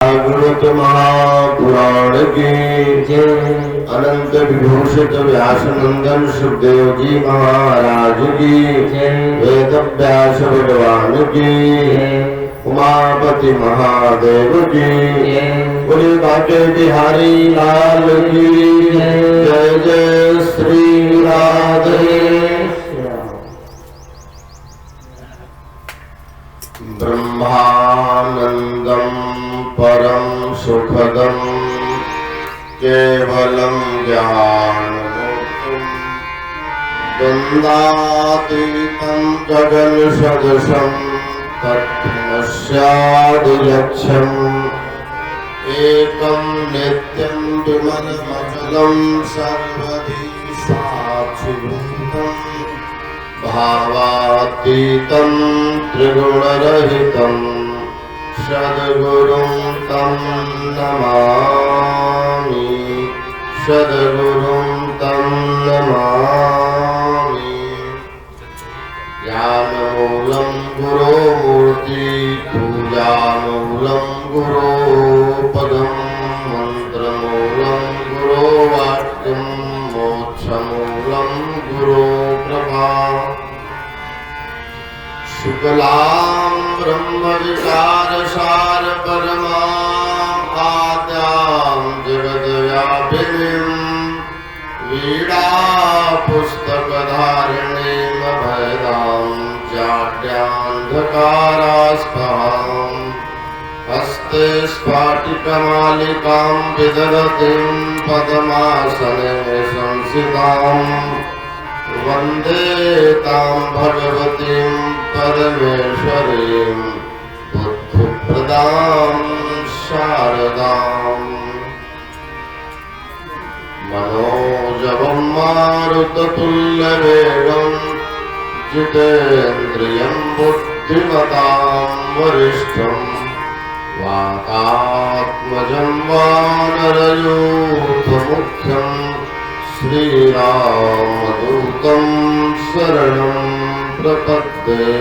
भागवत महापुराण की जय। अनंत विभूषित व्यास नंदन सुखदेव जी महाराज की जय। वेद व्यास भगवान की जय। उमापति महादेव की जय। बोले बाके बिहारी लाल की जय। जय जय श्री राधे। ब्रह्मानंदम परम सुखदम केवलम ज्ञानमूर्तिम द्वंद्वातीतं गगन सदृशं तत्त्वमस्यादिलक्ष्यम् एकं नित्यं विमलमचलं सर्वधी साक्षिभूतम् भावातीतं त्रिगुणरहितं सद्गुरुं तं नमामि। सद्गुरुं तं नमामि। ज्ञानमूलं गुरोमूर्ति पूजामूलं गुरोपदं मन्त्रमूलं गुरोवाक्यं मोक्षमूलं गुरोप्रभा। शुक्लां ब्रह्मविचारसार परमाद्यां जगद्व्यापिनीं वीणापुस्तकधारिणीं अभयदां जाड्यान्धकारास्पहां हस्ते स्फाटिकमालिकां विदधतीं पद्मासने संस्थिताम् वन्दे तां भगवतीं परमेश्वरीं बुद्धिप्रदां शारदाम्। मनोजवं मारुततुल्यवेगं जितेन्द्रियं बुद्धिमतां वरिष्ठं वातात्मजं वानरयूथमुख्यं श्रीरामदूतं शरणं प्रपद्ये।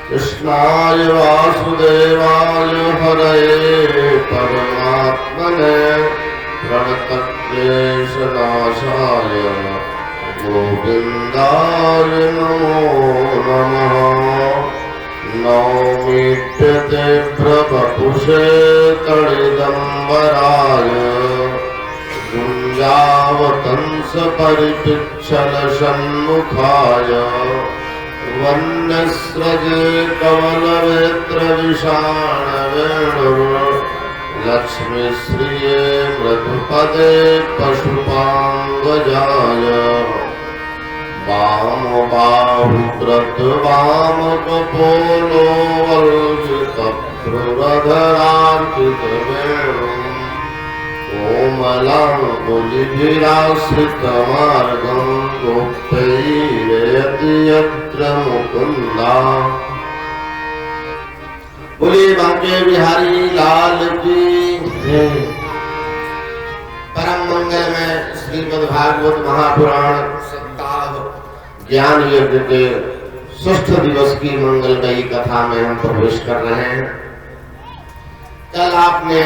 कृष्णाय वासुदेवाय हरये परमात्मने प्रणतक्लेशनाशाय गोविन्दाय नमो नमः। नौमीप्यते प्रवपुषे तडिदम्बराय गुञ्जावतंस परिपिच्छल सन्मुखाय वन्यस्रजे कमलवेत्र विषाणवेणुर् लक्ष्मीश्रिये मृदुपदे पशुपाङ्गजाय वामबाहुकृतवामकपोलो वल्गितभ्रुरधरार्चितवेणुम् कोमलाङ्गुलिभिराश्रितमार्गं गोप्तैर्यति यत्र मुकुन्दा। बोले बांके बिहारी लाल की जय। परम मंगल में श्रीमद् भागवत महापुराण सप्ताह ज्ञान यज्ञ के षष्ठ दिवस की मंगलमयी कथा में हम प्रवेश कर रहे हैं। कल आपने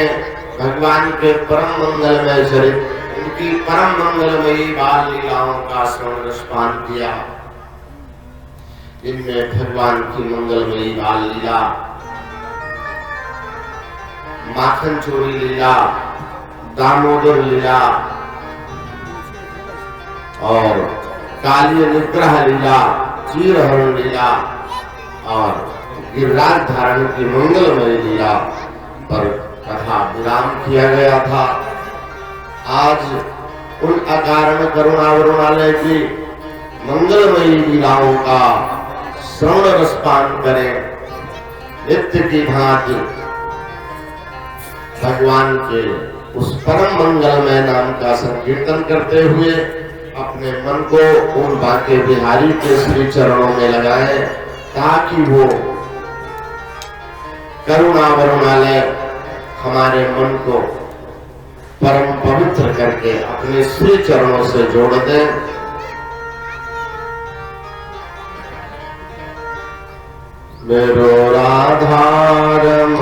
भगवान के परम मंगलमय चरित्र उनकी परम मंगलमयी बाल लीलाओं का श्रवण रसपान किया, जिनमें भगवान की मंगलमयी बाल लीला, माखन चोरी लीला, दामोदर लीला और काली निग्रह लीला, चीरहरण लीला और गिरिराज धारण की मंगलमयी लीला पर कथा विराम किया गया था। आज उन अकारण करुणावरुणालय की मंगलमयी लीलाओं का श्रवण रसपान करें। नित्य की भांति भगवान के उस परम मंगलमय नाम का संकीर्तन करते हुए अपने मन को उन बांके बिहारी के श्री चरणों में लगाएं, ताकि वो करुणावरुणालय हमारे मन को परम पवित्र करके अपने श्री चरणों से जोड़ दें। मेरो राधा रमण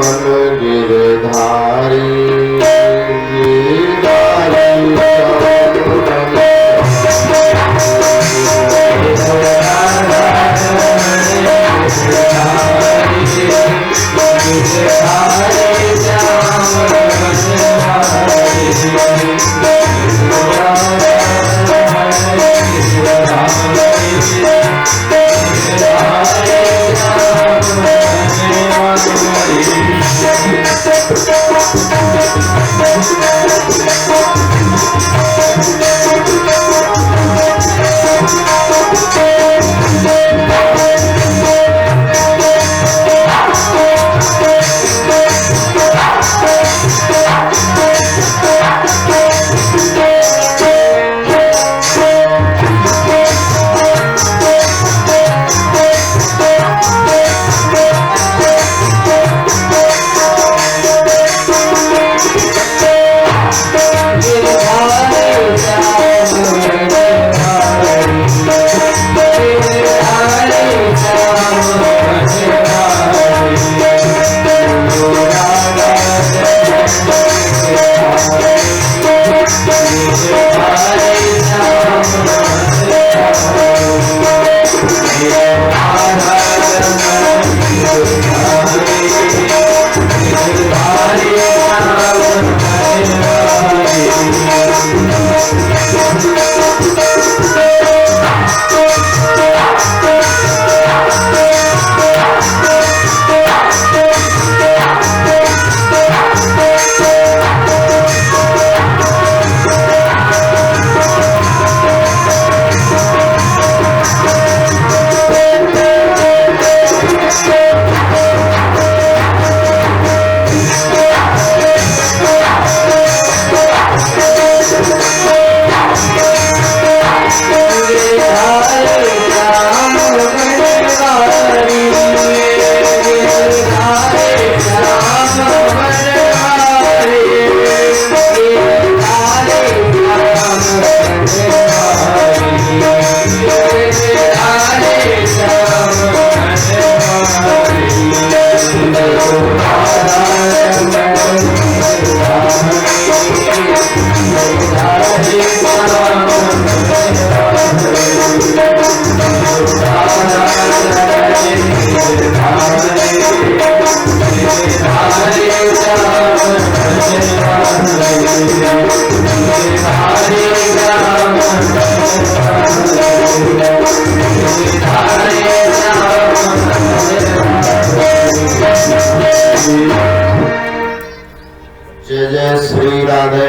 जय जय श्री राधे।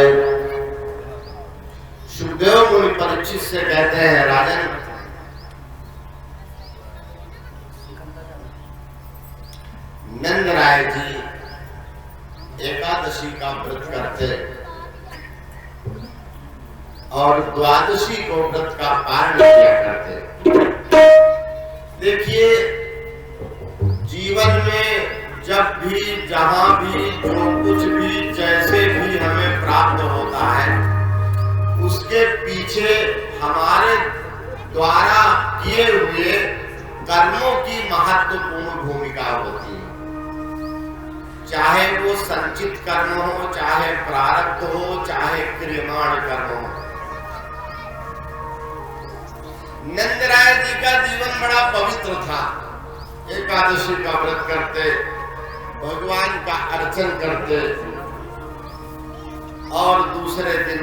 सुखदेव मुनि परीक्षित से कहते हैं, राजन नंद राय जी एकादशी का व्रत करते और द्वादशी को व्रत का पारण किया करते। देखिए, जीवन में जब भी, जहां भी, जो कुछ भी, जैसे भी हमें प्राप्त होता है, उसके पीछे हमारे द्वारा किए हुए कर्मों की महत्वपूर्ण भूमिका होती है। चाहे वो संचित कर्म हो, चाहे प्रारब्ध हो, चाहे क्रियमाण कर्म हो। नंदराय जी का जीवन बड़ा पवित्र था। एकादशी का व्रत करते, भगवान का अर्चन करते और दूसरे दिन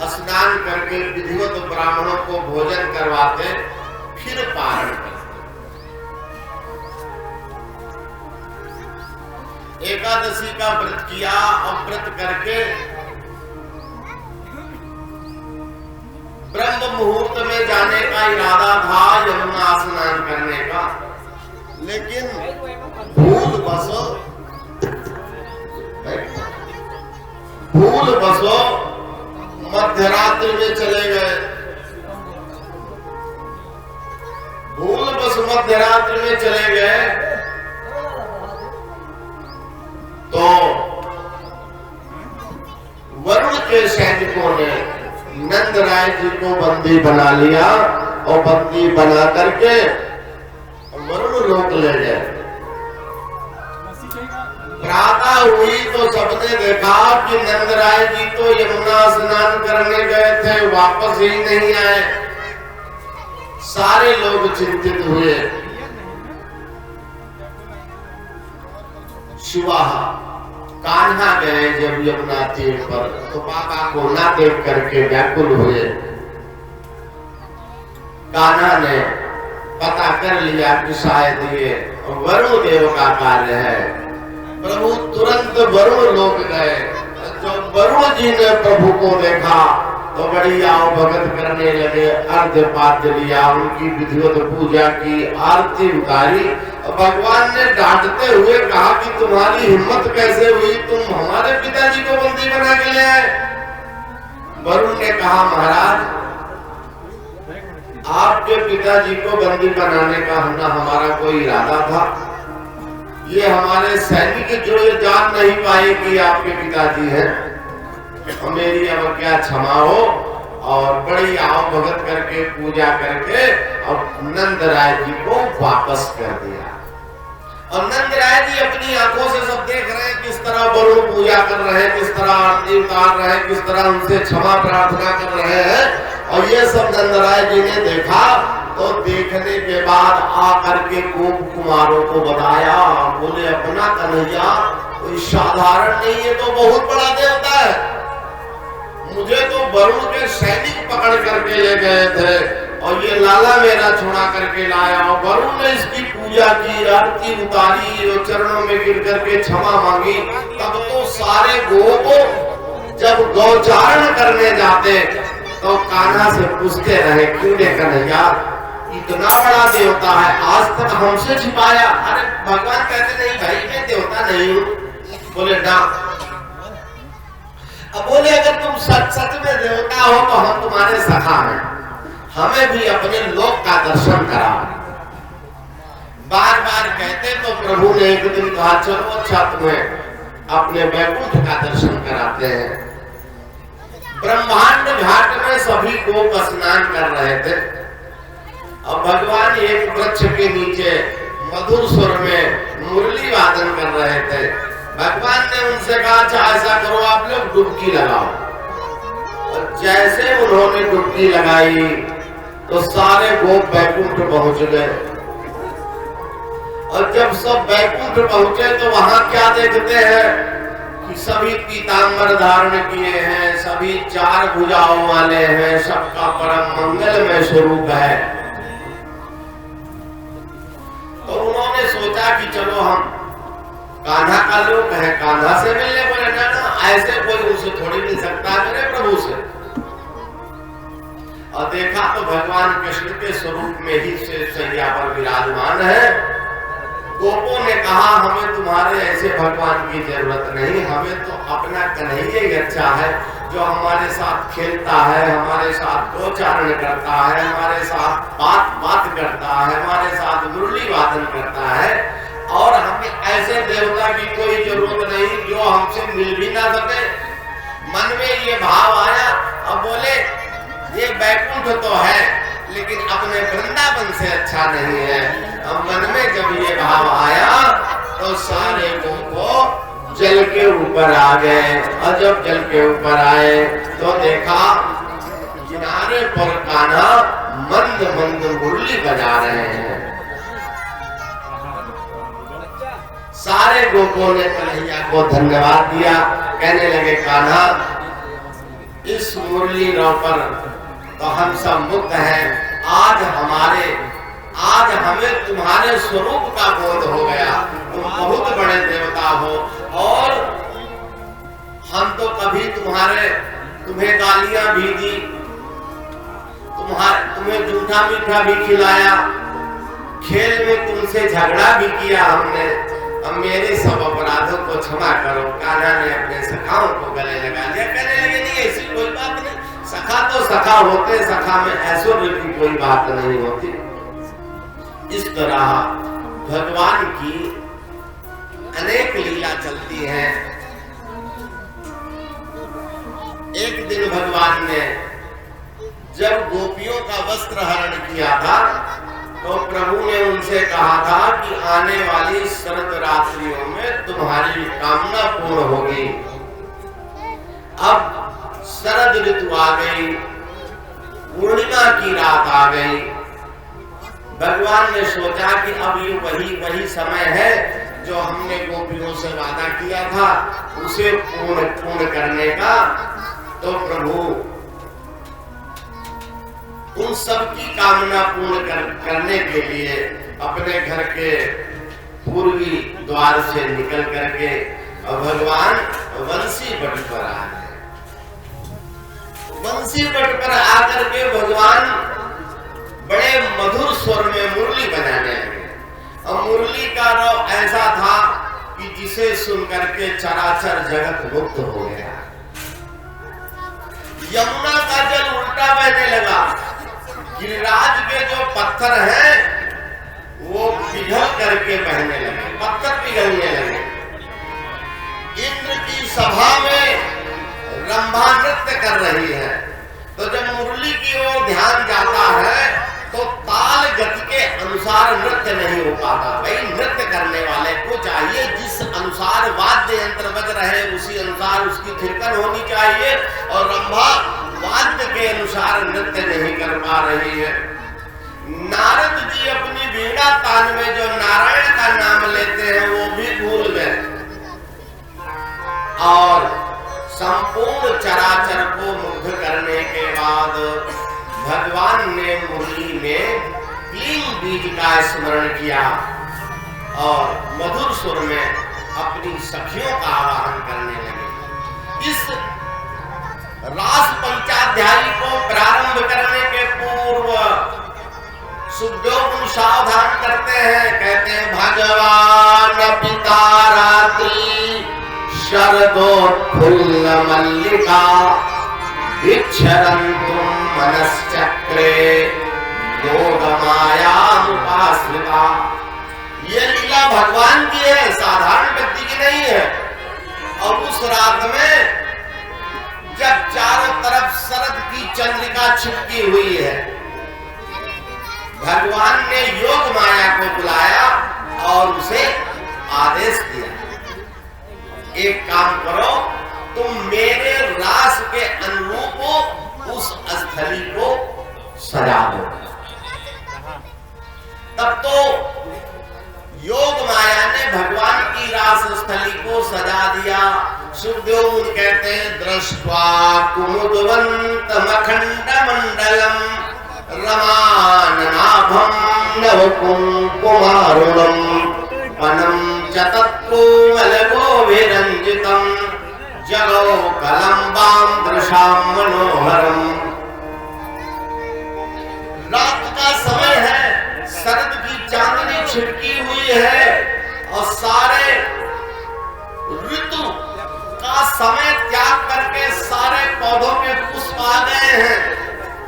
स्नान करके विधिवत ब्राह्मणों को भोजन करवाते, फिर पारण करते। एकादशी का व्रत किया और व्रत करके ब्रह्म मुहूर्त में जाने का इरादा था, यमुना स्नान करने का, लेकिन भूल बसो मध्यरात्रि में चले गए। भूल बस मध्यरात्रि में चले गए तो वरुण के सैनिकों ने नंद राय जी को बंदी बना लिया और बंदी बना करके वरुण लोक ले गए। प्रातः हुई तो सबने देखा कि नंद राय जी तो यमुना स्नान करने गए थे, वापस ही नहीं आए। सारे लोग चिंतित हुए। सुबह कान्हा गए जब यमुना तीर पर, तो बाबा को ना देख करके व्याकुल हुए। कान्हा ने पता कर लिया कि शायद ये वरुण देव का कार्य है। प्रभु तुरंत वरुण लोक गए। जब वरुण जी ने प्रभु को देखा तो बड़ी आओ भगत करने लगे, अर्घ्य पाद्य लिया, उनकी विधिवत पूजा की, आरती उतारी। भगवान ने डांटते हुए कहा कि तुम्हारी हिम्मत कैसे हुई, तुम हमारे पिताजी को बंदी बना के ले आए। वरुण ने कहा, महाराज आपके पिताजी को बंदी बनाने का हमारा कोई इरादा था। ये हमारे सैनिक जो ये जान नहीं पाए कि आपके पिताजी हैं, मेरी अवज्ञा क्षमा हो। और बड़ी आओ भगत करके पूजा करके और नंद राय जी को वापस कर दिया। और नंद राय जी अपनी आंखों से सब देख रहे हैं, किस तरह वरुण पूजा कर रहे हैं, किस तरह आरती उतार रहे हैं, किस तरह उनसे क्षमा प्रार्थना कर रहे हैं। और ये सब नंद राय जी ने देखा तो देखने के बाद आकर के गोप कुमारों को बताया। बोले, अपना कन्हैया कोई साधारण नहीं है, तो बहुत बड़ा देवता है। मुझे तो वरुण के सैनिक पकड़ करके ले गए थे और ये लाला मेरा छुड़ा करके लाया। और वरुण ने इसकी पूजा की, आरती उतारी और चरणों में गिर करके क्षमा मांगी। तब तो सारे गोप जब गौचारण करने जाते तो कान्हा से पूछते रहे, क्यों रे कन्हैया इतना बड़ा देवता है, आज तक हमसे छिपाया। अरे भगवान कहते, नहीं भाई मैं देवता नहीं हूँ। बोले ना। अब बोले, अगर तुम सच में देवता हो तो हम तुम्हारे सखा हैं, हमें भी अपने लोक का दर्शन कराओ। बार बार कहते तो प्रभु ने एक दिन कहा, चलो अच्छा तुम्हें अपने वैकुंठ का दर्शन कराते हैं। ब्रह्मांड घाट में सभी गोप स्नान कर रहे थे और भगवान एक वृक्ष के नीचे मधुर स्वर में मुरली वादन कर रहे थे। भगवान ने उनसे कहा अच्छा ऐसा करो आप लोग डुबकी लगाओ। और जैसे उन्होंने डुबकी लगाई तो सारे गोप बैकुंठ पहुंच गए। और जब सब बैकुंठ पहुंचे तो वहां क्या देखते हैं कि सभी पीतांबर धारण किए हैं, सभी 4 भुजाओं वाले हैं, सबका परम मंगलमय स्वरूप है। तो उन्होंने सोचा कि चलो हम कान्हा का लोग है, कान्हा से मिलने को रहना ना, ऐसे कोई उनसे थोड़ी मिल सकता है मेरे प्रभु से। और देखा तो भगवान कृष्ण के स्वरूप में ही सैया पर विराजमान है। गोपों ने कहा हमें तुम्हारे ऐसे भगवान की जरूरत नहीं, हमें तो अपना कन्हैया ही अच्छा है, जो हमारे साथ खेलता है, हमारे साथ गोचारण करता है, हमारे साथ बात करता है, हमारे साथ मुरली वादन करता है। और हमें ऐसे देवता की कोई जरूरत नहीं जो हमसे मिल भी ना सके। मन में ये भाव आया और बोले ये बैकुंठ तो है लेकिन अपने वृंदावन से अच्छा नहीं है। अब मन में जब ये भाव आया तो सारे गोप जल के ऊपर आ गए। और जब जल के ऊपर आए तो देखा किनारे पर कान्हा मंद मंद मुरली बजा रहे हैं। सारे गोपों ने कन्हैया को धन्यवाद दिया, कहने लगे कान्हा इस मुरली रौ पर तो हम सब मुक्त हैं। आज हमें तुम्हारे स्वरूप का बोध हो गया, तुम बहुत बड़े देवता हो। और हम तो कभी तुम्हें गालियां भी दी, तुम्हें जूठा मीठा भी खिलाया, खेल में तुमसे झगड़ा भी किया हमने। अब मेरे सब अपराधों को क्षमा करो। कान्हा ने अपने सखाओं को गले लगा लिया, कहने लगे नहीं ऐसी कोई बात नहीं, सखा तो सखा होते, सखा में ऐश्वर्य की कोई बात नहीं होती। इस तरह भगवान की अनेक लीला चलती हैं। एक दिन भगवान ने जब गोपियों का वस्त्र हरण किया था तो प्रभु ने उनसे कहा था कि आने वाली शरद रात्रियों में तुम्हारी कामना पूर्ण होगी। अब शरद ऋतु आ गई, पूर्णिमा की रात आ गई। भगवान ने सोचा कि अब ये वही समय है जो हमने गोपियों से वादा किया था उसे पूर्ण करने का। तो प्रभु उन सब की कामना पूर्ण करने के लिए अपने घर के पूर्वी द्वार से निकल करके भगवान बंसी बट पर आ गए। बंसी बट पर आकर के भगवान बड़े मधुर स्वर में मुरली बजाने लगे। और मुरली का रव ऐसा था कि जिसे सुन करके चराचर जगत मुक्त हो गया। यमुना का जल उल्टा बहने लगा, गिरिराज के जो पत्थर हैं वो पिघल करके बहने लगे, पत्थर पिघलने लगे। इंद्र की सभा में रंभा नृत्य कर रही है। तो जब मुरली की ओर ध्यान जाता है तो ताल गति के अनुसार नृत्य नहीं हो पाता। भाई नृत्य करने वाले को चाहिए जिस अनुसार वाद्य यंत्र बज रहे उसी अनुसार उसकी थिरकन होनी चाहिए। और रंभा वाद्य के अनुसार नृत्य नहीं कर पा रही है। नारद जी अपनी वीणा तान में जो नारायण का नाम लेते हैं वो भी भूल गए। और संपूर्ण चराचर को मुग्ध करने के बाद भगवान ने मुरली में 3 बीज का स्मरण किया और मधुर सुर में अपनी सखियों का आवाहन करने लगे। इस रास पंचाध्यायी को प्रारंभ करने के पूर्व सुखदेव सावधान करते हैं, कहते हैं भगवान पिता रात्रि शरदोत्फुल्ल मल्लिका विच्छरन्तुं मनश्चक्रे योगमायामुपाश्रिता। ये लीला भगवान की है, साधारण व्यक्ति की नहीं है। और उस रात में जब चारों तरफ शरद की चंद्रिका छिपकी हुई है, भगवान ने योग माया को बुलाया और उसे आदेश दिया, एक काम करो, तुम मेरे रास के अनुरूप उस स्थली को सजा दो। तब तो योग माया ने भगवान की रास स्थली को सजा दिया। सुखदेव कहते हैं, दृष्ट्वा कुमुदवंत मखंड मंडलम रमाननाभम नव कुंकुमारुणम वनम चतत्कोमलगो विरंजितम जगो कलम्बाम दृशाम मनोहरम। रात का समय है, शरद की चांदनी छिटकी हुई है और सारे ऋतु का समय त्याग करके सारे पौधों के पुष्प आ गए हैं।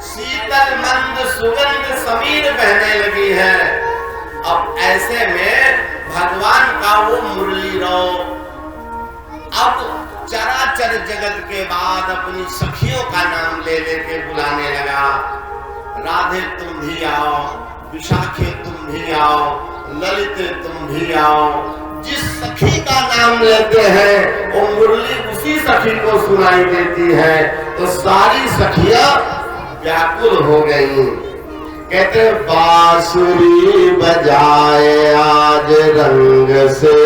शीतल मंद सुगंध समीर बहने लगी है। अब ऐसे में भगवान का वो मुरली रो अब चराचर जगत के बाद अपनी सखियों का नाम ले लेके बुलाने लगा। राधे तुम भी आओ, विशाखे तुम भी आओ, ललिते तुम भी आओ। जिस सखी का नाम लेते हैं वो मुरली उसी सखी को सुनाई देती है। तो सारी सखियां व्याकुल हो गई। कहते बांसुरी बजाए आज रंग से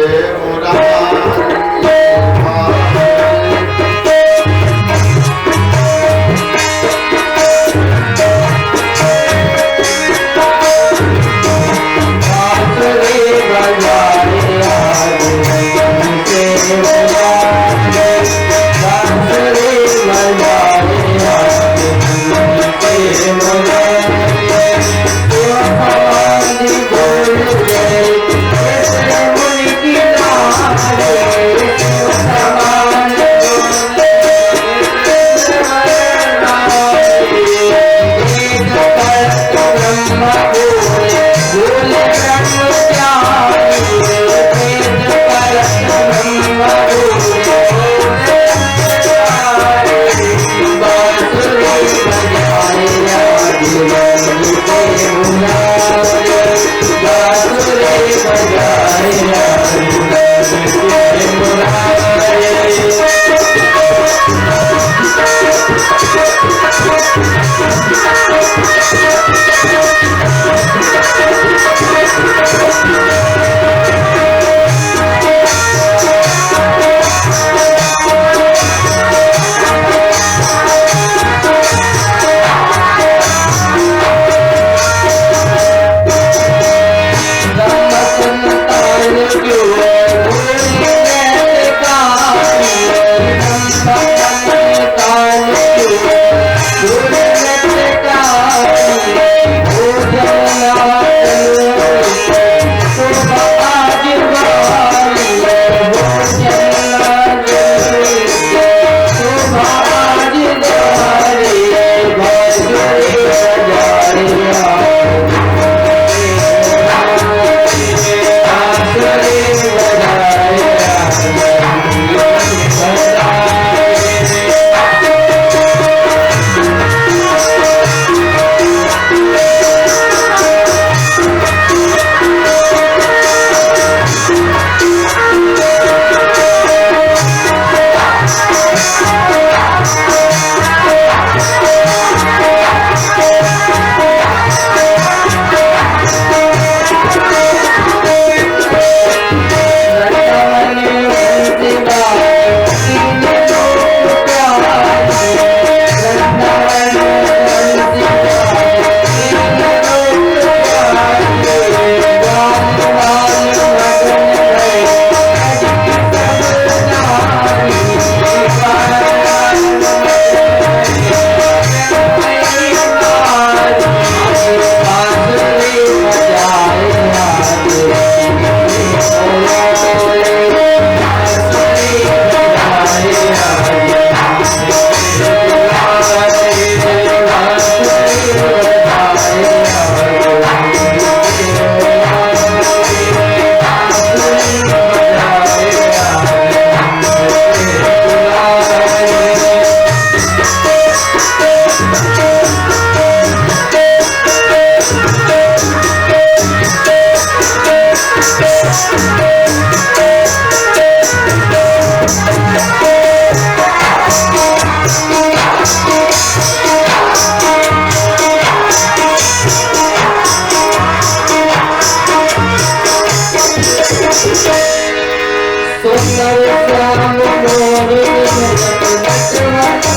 सुंदर श्याम मोहन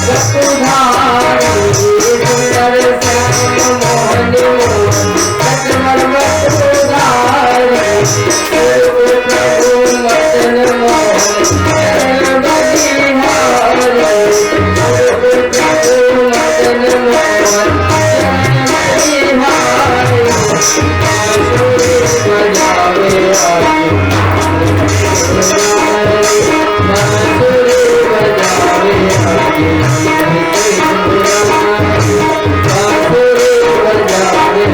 वसुधारी सुंदर श्याम मोहन सचवर वसुधारी प्रभु मदन मोहन चरण बलिहारी प्रभु मदन मोहन चरण बलिहारी बांसुरी बजावे आके बांसुरी बजावे आके बांसुरी बजावे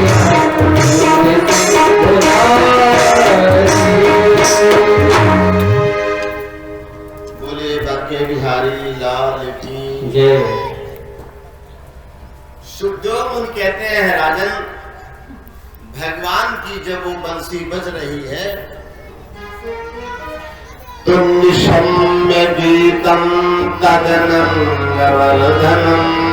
बोले बाके बिहारी लाल की जय। सुखदेव मुनि कहते हैं राजन, भगवान की जब वो बंसी बज रही है तो निशम्य गीतम तदनं वर्धनम